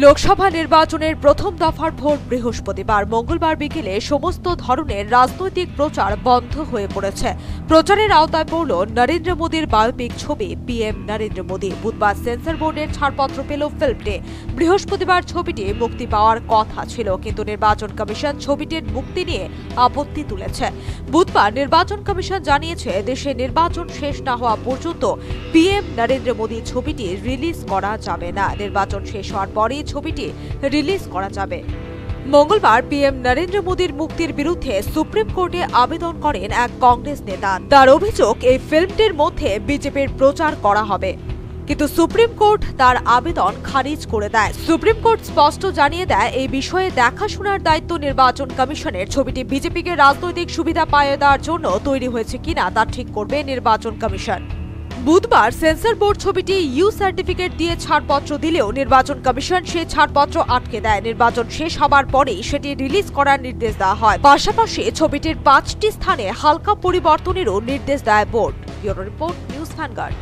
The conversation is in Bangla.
লোকসভা নির্বাচনের প্রথম দফার ভোট বৃহস্পতিবার। মঙ্গলবার বিকেলে সমস্ত ধরনের রাজনৈতিক প্রচার বন্ধ হয়ে পড়েছে। প্রচারের আওতায় পড়ল নরেন্দ্র মোদীর বায়োপিক ছবি পিএম নরেন্দ্র মোদী। বুধবার সেন্সর বোর্ডের ছাড়পত্র পেল ফিল্মটি। বৃহস্পতিবার ছবিটি মুক্তি পাওয়ার কথা ছিল, কিন্তু নির্বাচন কমিশন ছবিটির মুক্তি নিয়ে আপত্তি তুলেছে। বুধবার নির্বাচন কমিশন জানিয়েছে, দেশে নির্বাচন শেষ না হওয়া পর্যন্ত পিএম নরেন্দ্র মোদী ছবিটি রিলিজ করা যাবে না। নির্বাচন শেষ হওয়ার পরই ছবিটি রিলিজ করা যাবে। মঙ্গলবার পিএম নরেন্দ্র মোদীর মুক্তির বিরুদ্ধে সুপ্রিম কোর্টে আবেদন করেন এক কংগ্রেস নেতা। তার অভিযোগ, এই ফিল্মটির মধ্যে বিজেপির প্রচার করা হবে, কিন্তু সুপ্রিম কোর্ট তার আবেদন খারিজ করে দেয়। সুপ্রিম কোর্ট স্পষ্ট জানিয়ে দেয়, এই বিষয়ে দেখাশোনার দায়িত্ব নির্বাচন কমিশনের। ছবিটি বিজেপিকে রাজনৈতিক সুবিধা পাইয়ে দেওয়ার জন্য তৈরি হয়েছে কিনা তা ঠিক করবে নির্বাচন কমিশন। বুধবার সেন্সর বোর্ড ছবিটি ইউ সার্টিফিকেট দিয়ে ছাড়পত্র দিলেও নির্বাচন কমিশন সেই ছাড়পত্র আটকে দেয়। নির্বাচন শেষ হবার পরেই সেটি রিলিজ করার নির্দেশ দেওয়া হয়। পাশাপাশি ছবিটির 5টি স্থানে হালকা পরিবর্তনেরও নির্দেশ দেয় board. Bureau report, news vanguard.